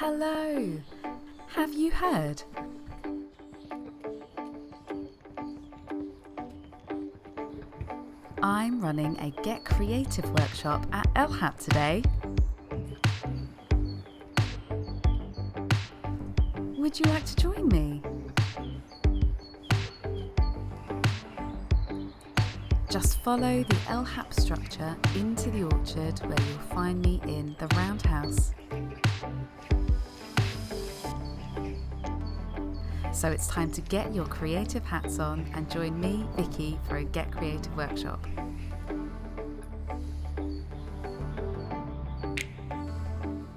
Hello! Have you heard? I'm running a Get Creative workshop at ELHAP today. Would you like to join me? Just follow the ELHAP structure into the orchard where you'll find me in the roundhouse. So it's time to get your creative hats on and join me, Vicky, for a Get Creative workshop.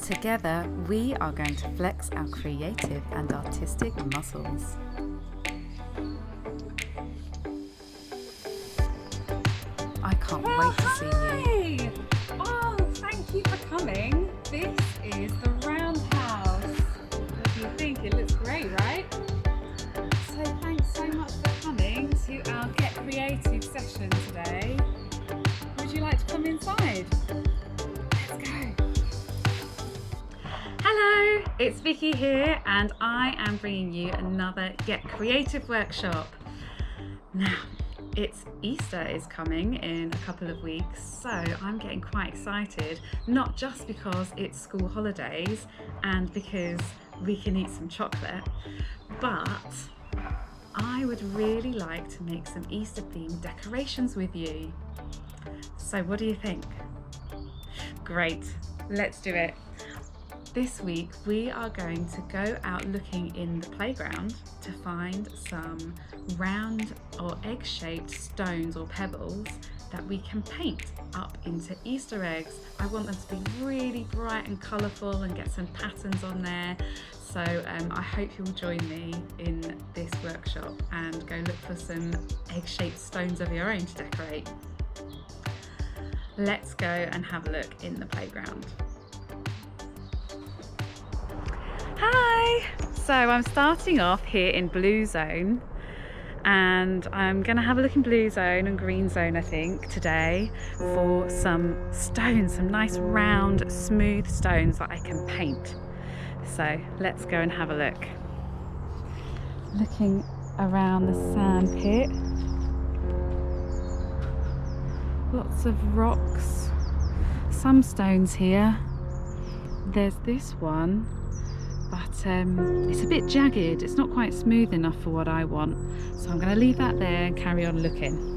Together, we are going to flex our creative and artistic muscles. I can't wait to see you. Oh, thank you for coming. This is the roundhouse. What do you think? It looks great, right? So thanks so much for coming to our Get Creative session today. Would you like to come inside? Let's go. Hello, it's Vicky here and I am bringing you another Get Creative workshop. Now, Easter is coming in a couple of weeks, so I'm getting quite excited, not just because it's school holidays and because we can eat some chocolate, but I would really like to make some Easter themed decorations with you. So what do you think? Great, let's do it. This week we are going to go out looking in the playground to find some round or egg-shaped stones or pebbles that we can paint up into Easter eggs. I want them to be really bright and colourful and get some patterns on there. So I hope you'll join me in this workshop and go look for some egg-shaped stones of your own to decorate. Let's go and have a look in the playground. Hi! So I'm starting off here in Blue Zone and I'm going to have a look in Blue Zone and Green Zone I think today for some stones, some nice round smooth stones that I can paint. So let's go and have a look. Looking around the sand pit. Lots of rocks, some stones here. There's this one. But it's a bit jagged, it's not quite smooth enough for what I want. So I'm going to leave that there and carry on looking.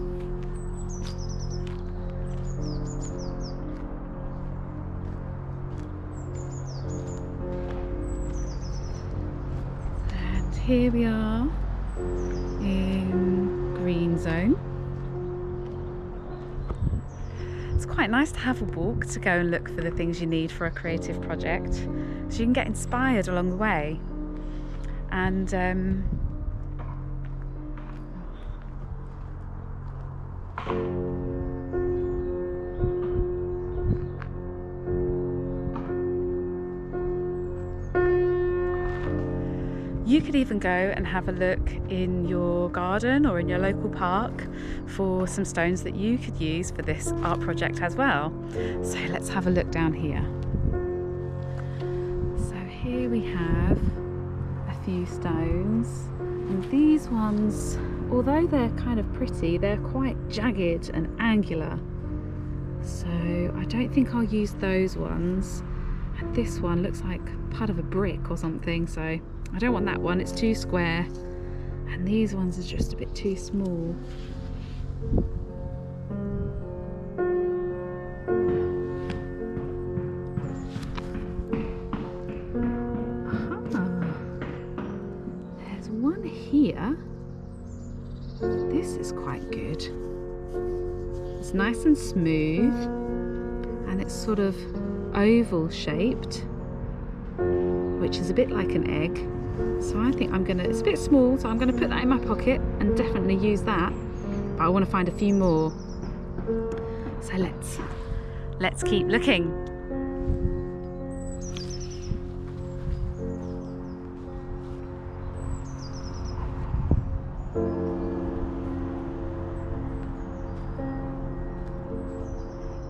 And here we are in Green Zone. It's quite nice to have a walk to go and look for the things you need for a creative project, so you can get inspired along the way. And you could even go and have a look in your garden or in your local park for some stones that you could use for this art project as well. So let's have a look down here. So here we have a few stones, and these ones, although they're kind of pretty, they're quite jagged and angular. So I don't think I'll use those ones. And this one looks like part of a brick or something, so I don't want that one, it's too square. And these ones are just a bit too small. There's one here. This is quite good. It's nice and smooth and it's sort of oval shaped, which is a bit like an egg. So I think it's a bit small, so I'm gonna put that in my pocket and definitely use that. But I want to find a few more. So let's keep looking.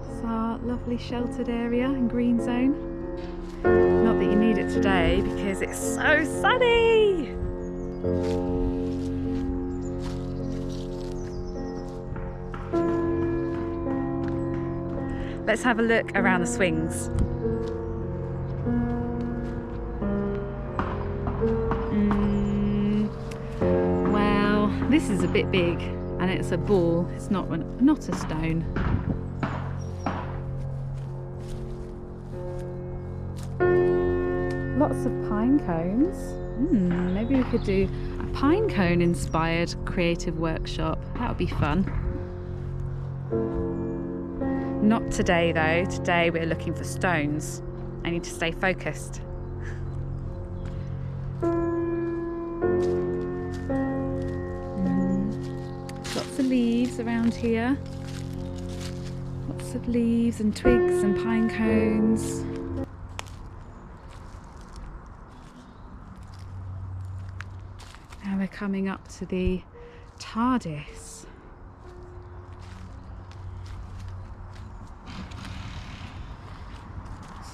It's our lovely sheltered area in Green Zone. Not that you need it today because it's so sunny. Let's have a look around the swings. Well, this is a bit big and it's a ball, it's not a stone. Lots of pine cones. Maybe we could do a pine cone inspired creative workshop. That would be fun. Not today though. Today we're looking for stones. I need to stay focused. Lots of leaves around here. Lots of leaves and twigs and pine cones. Now we're coming up to the TARDIS.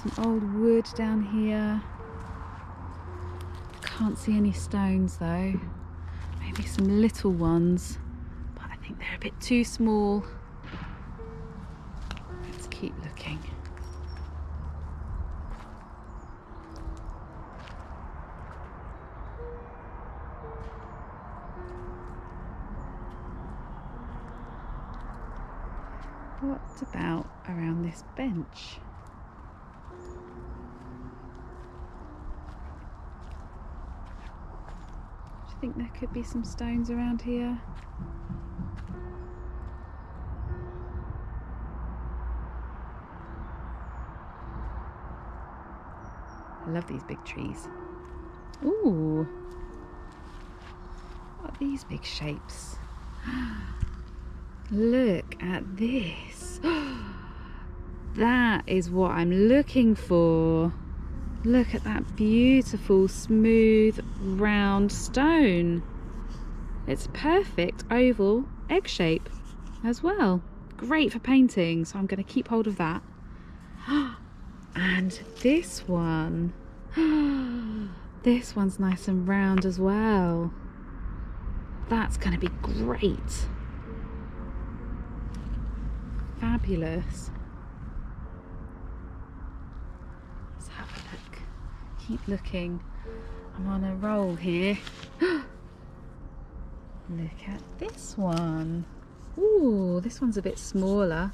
Some old wood down here. Can't see any stones though. Maybe some little ones, but I think they're a bit too small. Let's keep looking. What about around this bench? Do you think there could be some stones around here? I love these big trees. Ooh! What are these big shapes? Look at this. That is what I'm looking for. Look at that beautiful, smooth, round stone. It's perfect oval egg shape as well. Great for painting, so I'm going to keep hold of that. And this one. This one's nice and round as well. That's going to be great. Fabulous. Let's have a look. Keep looking. I'm on a roll here. Look at this one. Ooh, this one's a bit smaller.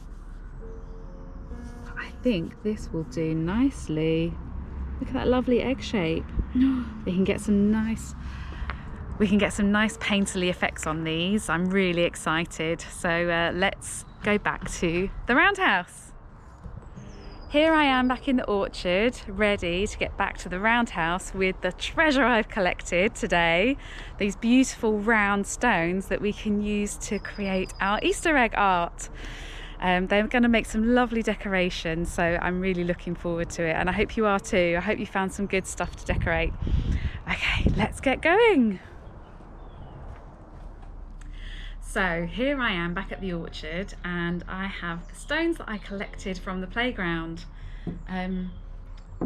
I think this will do nicely. Look at that lovely egg shape. We can get some nice painterly effects on these. I'm really excited. So let's go back to the roundhouse. Here I am back in the orchard, ready to get back to the roundhouse with the treasure I've collected today. These beautiful round stones that we can use to create our Easter egg art. They're going to make some lovely decorations, so I'm really looking forward to it, and I hope you are too. I hope you found some good stuff to decorate. Okay, let's get going. So here I am back at the orchard, and I have the stones that I collected from the playground.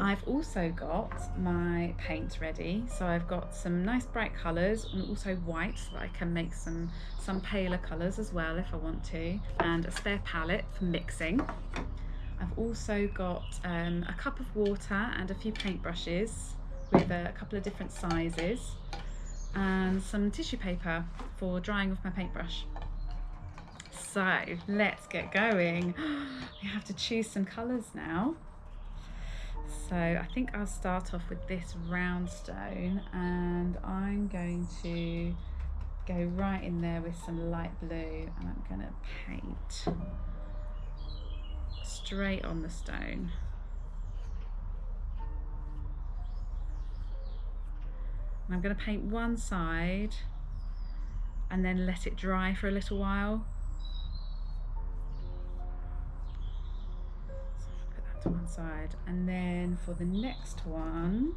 I've also got my paint ready, so I've got some nice bright colours and also white, so that I can make some paler colours as well if I want to, and a spare palette for mixing. I've also got a cup of water and a few paintbrushes with a couple of different sizes, and some tissue paper for drying off my paintbrush. So let's get going. We have to choose some colours now. So I think I'll start off with this round stone, and I'm going to go right in there with some light blue, and I'm going to paint straight on the stone. And I'm going to paint one side and then let it dry for a little while. To one side, and then for the next one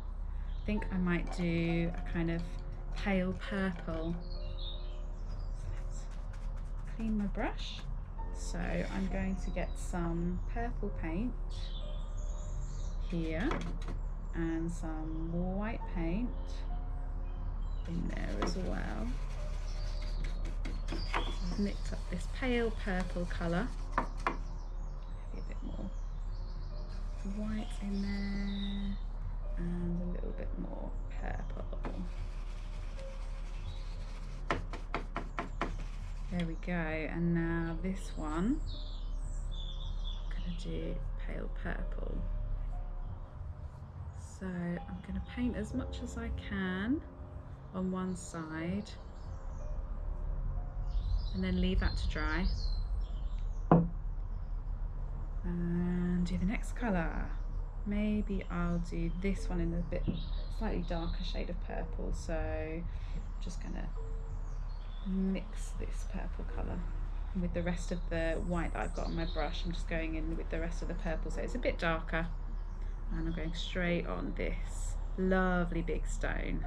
I think I might do a kind of pale purple. So let's clean my brush. So I'm going to get some purple paint here, and some white paint in there as well. I've mixed up this pale purple colour. Maybe a bit more white in there and a little bit more purple. There we go. And now this one, I'm going to do pale purple. So I'm going to paint as much as I can on one side and then leave that to dry. And do the next colour. Maybe I'll do this one in a bit slightly darker shade of purple. So I'm just going to mix this purple colour with the rest of the white that I've got on my brush. I'm just going in with the rest of the purple so it's a bit darker, and I'm going straight on this lovely big stone.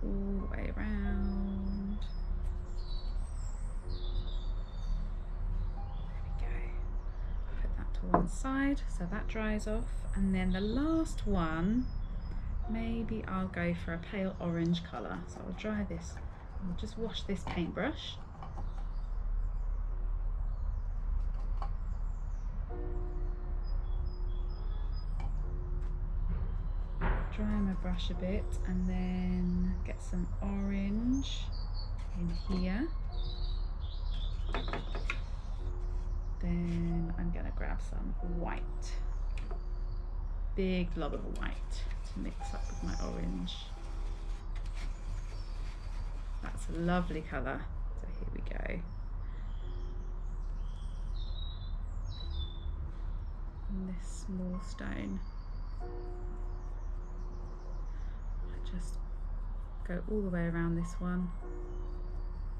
All the way around. Put that to one side so that dries off, and then the last one, maybe I'll go for a pale orange colour. So I'll dry this, I'll just wash this paintbrush. Dry my brush a bit and then get some orange in here. Then I'm going to grab some white, big blob of white to mix up with my orange. That's a lovely colour. So here we go. And this small stone. I just go all the way around this one.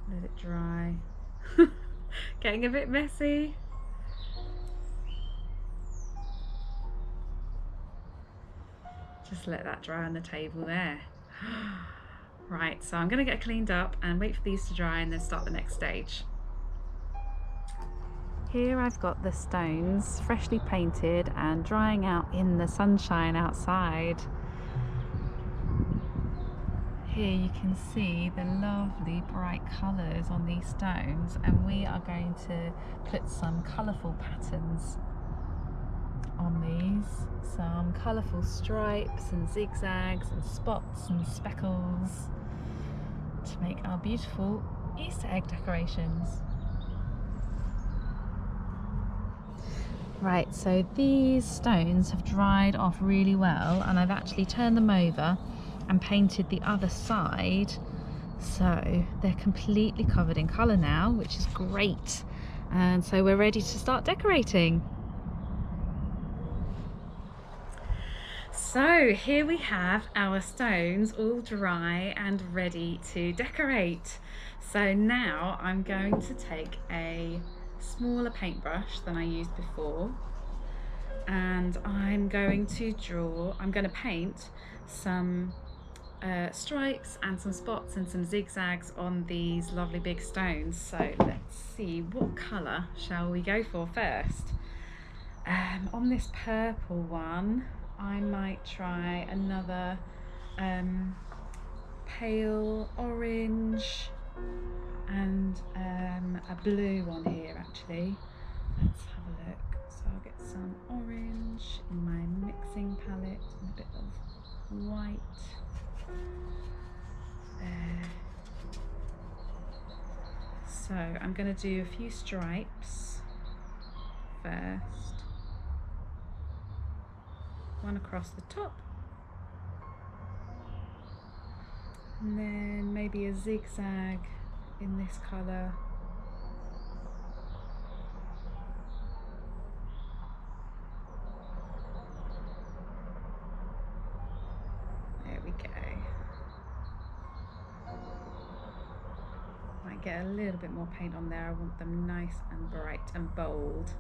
Let it dry. Getting a bit messy. Just let that dry on the table there. Right, so I'm going to get cleaned up and wait for these to dry and then start the next stage. Here I've got the stones freshly painted and drying out in the sunshine outside. Here you can see the lovely bright colours on these stones, and we are going to put some colourful patterns on these. Some colourful stripes and zigzags and spots and speckles to make our beautiful Easter egg decorations. Right, so these stones have dried off really well, and I've actually turned them over and painted the other side, so they're completely covered in colour now, which is great, and so we're ready to start decorating. So here we have our stones all dry and ready to decorate. So now I'm going to take a smaller paintbrush than I used before, and I'm going to paint some stripes and some spots and some zigzags on these lovely big stones. So let's see, what colour shall we go for first? On this purple one, I might try another pale orange and a blue one here actually. Let's have a look. So I'll get some orange in my mixing palette and a bit of white there. So I'm going to do a few stripes first. One across the top, and then maybe a zigzag in this colour. There we go. Might get a little bit more paint on there. I want them nice and bright and bold.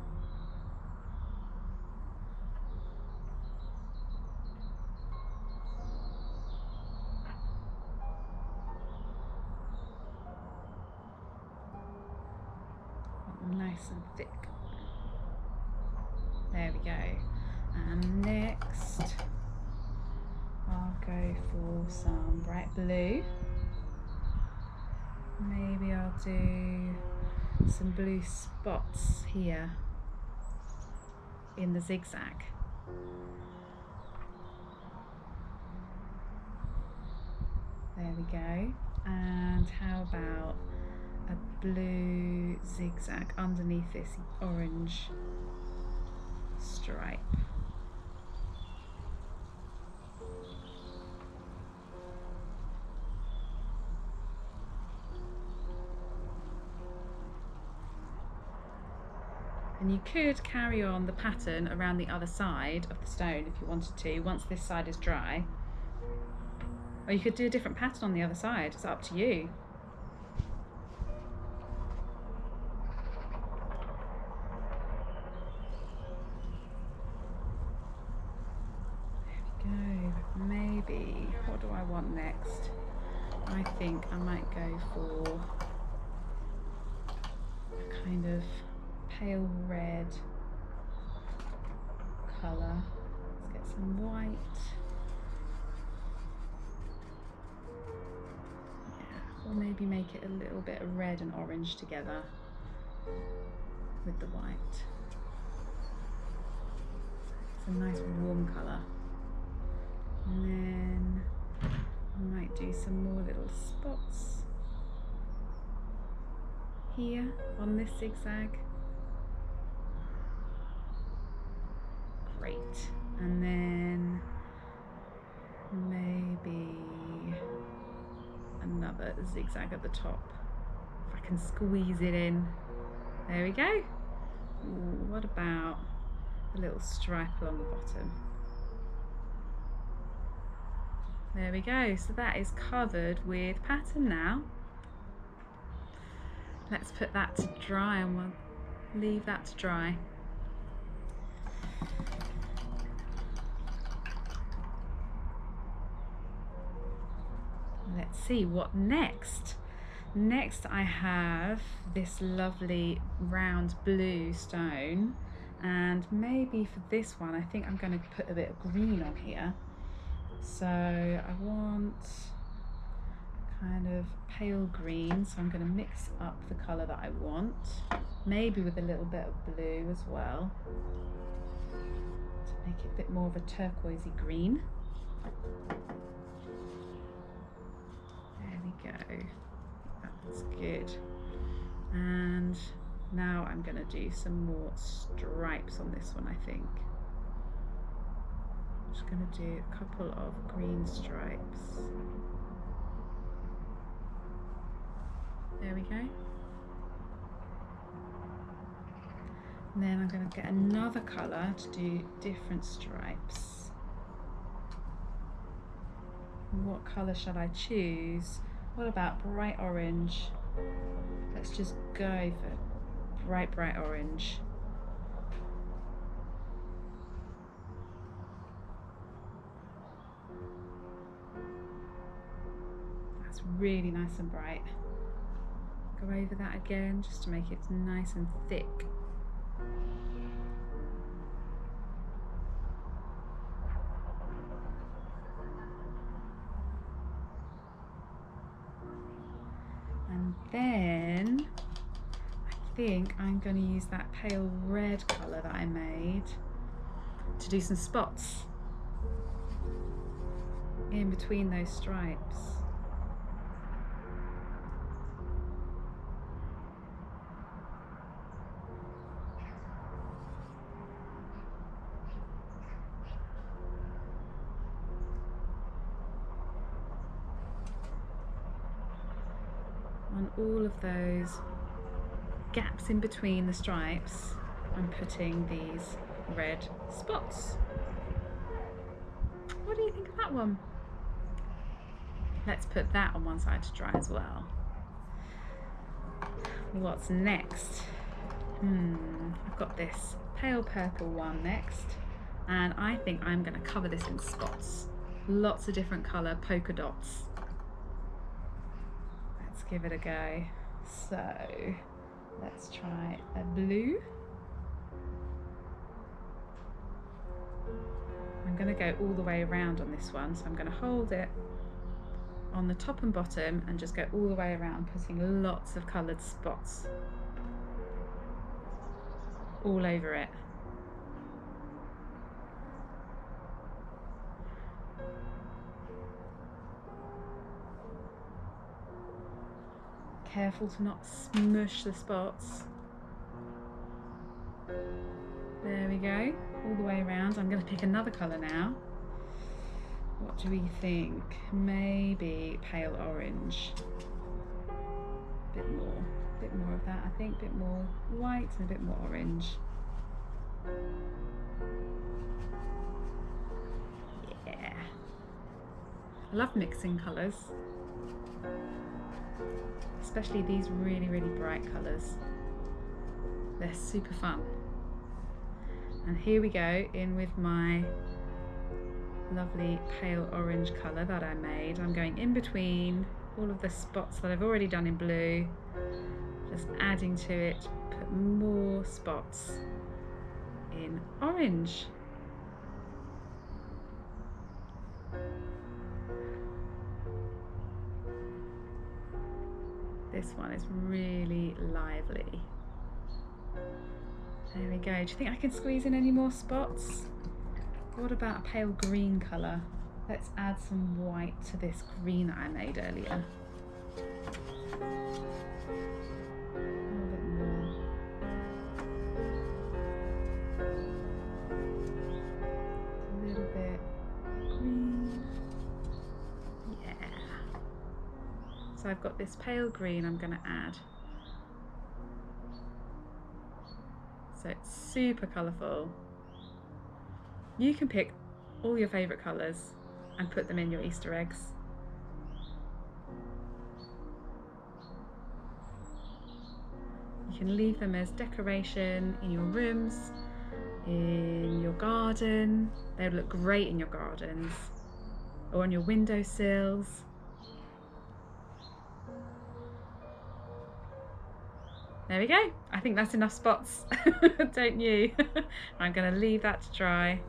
nice and thick. There we go. And next I'll go for some bright blue. Maybe I'll do some blue spots here in the zigzag. There we go. And how about a blue zigzag underneath this orange stripe? And you could carry on the pattern around the other side of the stone if you wanted to, once this side is dry. Or you could do a different pattern on the other side, it's up to you. There we go. Maybe, what do I want next? I think I might go for a kind of pale red colour. Let's get some white. Yeah, or maybe make it a little bit of red and orange together with the white. It's a nice warm colour. And then I might do some more little spots here on this zigzag. Great. And then maybe another zigzag at the top, if I can squeeze it in. There we go. Ooh, what about a little stripe along the bottom? There we go. So that is covered with pattern now. Let's put that to dry and we'll leave that to dry. Let's see what next. Next I have this lovely round blue stone, and maybe for this one I think I'm going to put a bit of green on here. So I want kind of pale green, so I'm going to mix up the colour that I want, maybe with a little bit of blue as well to make it a bit more of a turquoisey green. There we go, that's good. And now I'm going to do some more stripes on this one, I think. I'm just going to do a couple of green stripes. There we go. And then I'm going to get another colour to do different stripes. What colour shall I choose? What about bright orange? Let's just go for bright orange. That's really nice and bright. Go over that again just to make it nice and thick. And then I think I'm going to use that pale red colour that I made to do some spots in between those stripes. On all of those gaps in between the stripes, I'm putting these red spots. What do you think of that one? Let's put that on one side to dry as well. What's next? I've got this pale purple one next, and I think I'm going to cover this in spots. Lots of different colour polka dots. Let's give it a go. So Let's try a blue. I'm going to go all the way around on this one, so I'm going to hold it on the top and bottom and just go all the way around, putting lots of coloured spots all over it. Careful to not smush the spots. There we go, all the way around. I'm going to pick another colour now. What do we think? Maybe pale orange. Bit more of that, I think. Bit more white and a bit more orange. Yeah. I love mixing colours, especially these really, really bright colours. They're super fun. And here we go, in with my lovely pale orange colour that I made. I'm going in between all of the spots that I've already done in blue, just adding to it, put more spots in orange. This one is really lively. There we go. Do you think I can squeeze in any more spots? What about a pale green colour? Let's add some white to this green that I made earlier. A little bit more. A little bit green. Yeah. So I've got this pale green I'm going to add. So it's super colourful. You can pick all your favourite colours and put them in your Easter eggs. You can leave them as decoration in your rooms, in your garden. They would look great in your gardens or on your windowsills. There we go. I think that's enough spots, don't you? I'm going to leave that to dry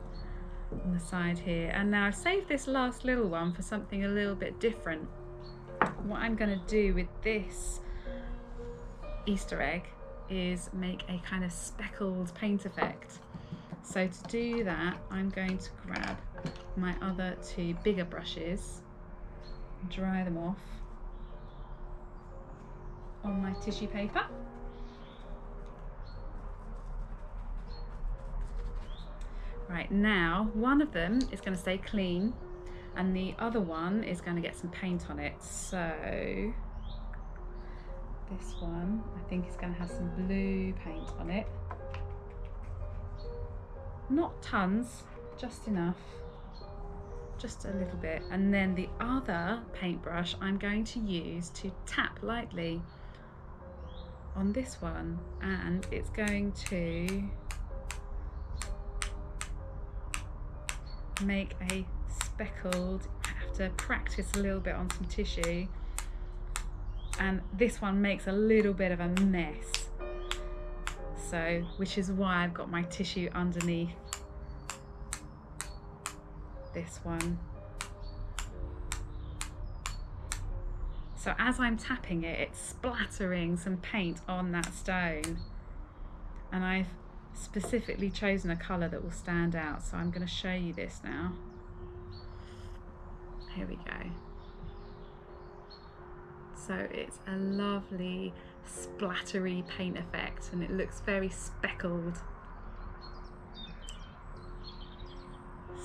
on the side here. And now I've saved this last little one for something a little bit different. What I'm going to do with this Easter egg is make a kind of speckled paint effect. So to do that, I'm going to grab my other two bigger brushes, dry them off on my tissue paper. Right, now one of them is going to stay clean and the other one is going to get some paint on it. So this one I think is going to have some blue paint on it. Not tons, just enough, just a little bit. And then the other paintbrush I'm going to use to tap lightly on this one, and it's going to make a speckled, I have to practice a little bit on some tissue, and this one makes a little bit of a mess, so which is why I've got my tissue underneath this one. So as I'm tapping it, it's splattering some paint on that stone, and I've specifically chosen a colour that will stand out, so I'm going to show you this now. Here we go. So it's a lovely splattery paint effect and it looks very speckled.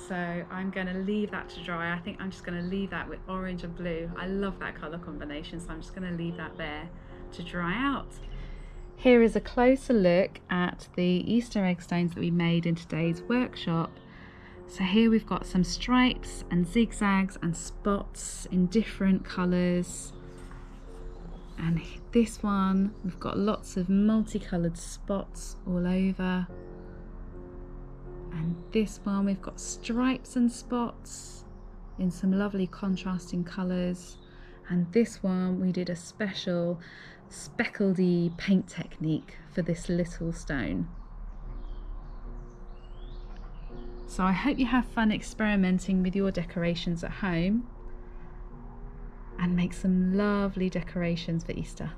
So I'm going to leave that to dry. I think I'm just going to leave that with orange and blue. I love that colour combination, so I'm just going to leave that there to dry out. Here is a closer look at the Easter egg stones that we made in today's workshop. So here we've got some stripes and zigzags and spots in different colours. And this one, we've got lots of multicoloured spots all over. And this one, we've got stripes and spots in some lovely contrasting colours. And this one, we did a special speckledy paint technique for this little stone. So I hope you have fun experimenting with your decorations at home and make some lovely decorations for Easter.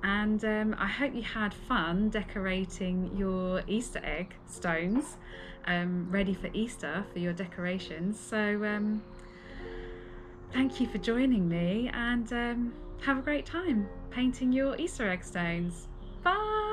And I hope you had fun decorating your Easter egg stones ready for Easter for your decorations. So thank you for joining me, and have a great time painting your Easter egg stones. Bye!